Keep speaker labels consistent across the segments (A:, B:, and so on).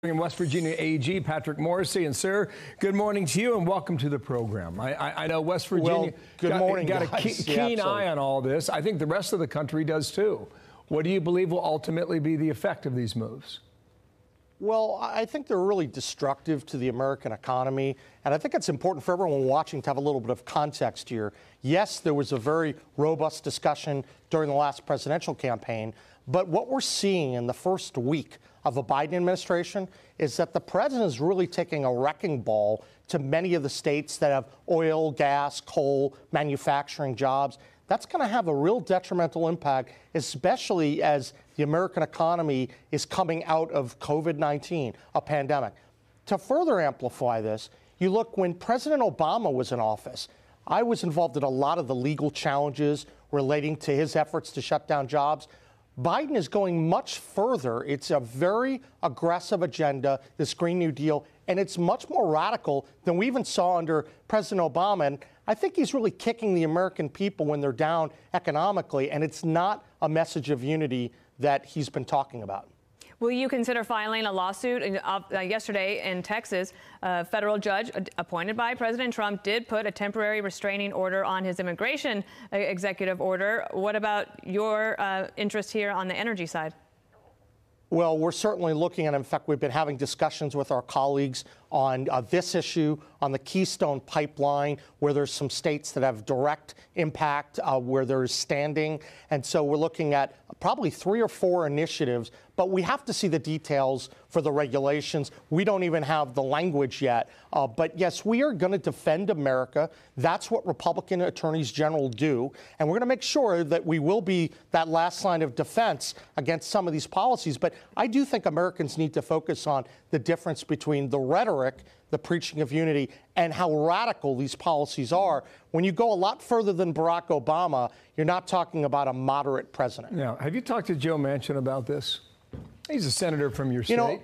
A: In West Virginia AG, Patrick Morrisey. And sir, good morning to you and welcome to the program. I know West Virginia got a keen eye on all this. I think the rest of the country does too. What do you believe will ultimately be the effect of these moves?
B: Well, I think they're really destructive to the American economy. And I think it's important for everyone watching to have a little bit of context here. Yes, there was a very robust discussion during the last presidential campaign. But what we're seeing in the first week of the Biden administration is that the president is really taking a wrecking ball to many of the states that have oil, gas, coal, manufacturing jobs. That's going to have a real detrimental impact, especially as the American economy is coming out of COVID-19, a pandemic. To further amplify this, you look when President Obama was in office, I was involved in a lot of the legal challenges relating to his efforts to shut down jobs. Biden is going much further. It's a very aggressive agenda, this Green New Deal, and it's much more radical than we even saw under President Obama. And I think he's really kicking the American people when they're down economically, and it's not a message of unity that he's been talking about.
C: Will you consider filing a lawsuit? Yesterday in Texas, a federal judge appointed by President Trump did put a temporary restraining order on his immigration executive order. What about your interest here on the energy side?
B: Well, we're certainly looking at, in fact, we've been having discussions with our colleagues on this issue, on the Keystone Pipeline, where there's some states that have direct impact, where there's standing. And so we're looking at probably 3 or 4 initiatives, but we have to see the details for the regulations. We don't even have the language yet. But yes, we are going to defend America. That's what Republican attorneys general do. And we're going to make sure that we will be that last line of defense against some of these policies. But I do think Americans need to focus on the difference between the rhetoric, the preaching of unity, and how radical these policies are. When you go a lot further than Barack Obama, you're not talking about a moderate president.
A: Now, have you talked to Joe Manchin about this? He's a senator from your state.
B: You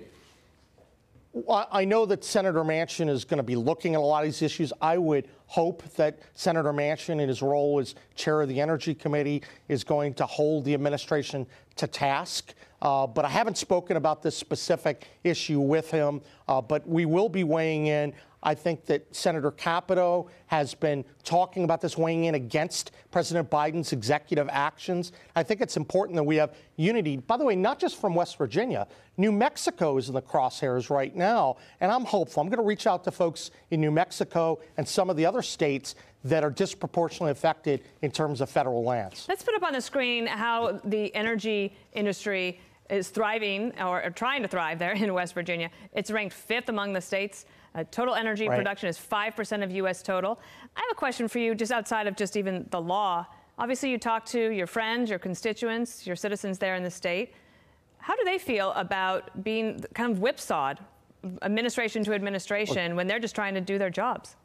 B: know, I know that Senator Manchin is going to be looking at a lot of these issues. I would hope that Senator Manchin, in his role as chair of the Energy Committee, is going to hold the administration to task. But I haven't spoken about this specific issue with him. But we will be weighing in. I think that Senator Capito has been talking about this, weighing in against President Biden's executive actions. I think it's important that we have unity. By the way, not just from West Virginia. New Mexico is in the crosshairs right now, and I'm hopeful. I'm going to reach out to folks in New Mexico and some of the other states that are disproportionately affected in terms of federal lands.
C: Let's put up on the screen how the energy industry is thriving or trying to thrive there in West Virginia. It's ranked 5th among the states. Total energy production is 5% of U.S. total. I have a question for you just outside of just even the law. Obviously, you talk to your friends, your constituents, your citizens there in the state. How do they feel about being kind of whipsawed, administration to administration, when they're just trying to do their jobs?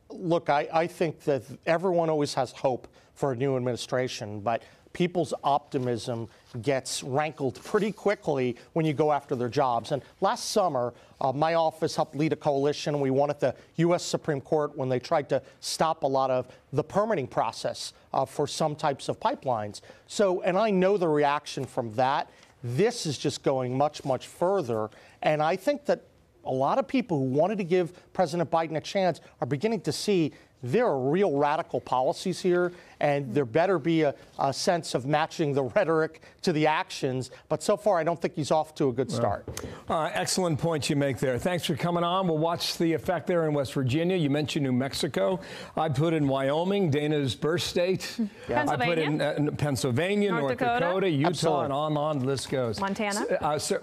B: Look, I think that everyone always has hope for a new administration, but people's optimism gets rankled pretty quickly when you go after their jobs. And last summer, my office helped lead a coalition. We won at the U.S. Supreme Court when they tried to stop a lot of the permitting process for some types of pipelines. So, and I know the reaction from that. This is just going much, much further. And I think that a lot of people who wanted to give President Biden a chance are beginning to see there are real radical policies here, and there better be a sense of matching the rhetoric to the actions. But so far, I don't think he's off to a good start.
A: Excellent point you make there. Thanks for coming on. We'll watch the effect there in West Virginia. You mentioned New Mexico. I put in Wyoming, Dana's birth state.
C: Yeah.
A: I put in Pennsylvania, North Dakota, Utah,
B: Absolutely.
A: and on the list goes.
C: Montana?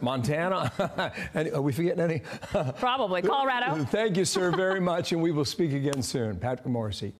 A: Montana. Are we forgetting any?
C: Probably. Colorado.
A: Thank you, sir, very much, and we will speak again soon. Patrick Morrisey.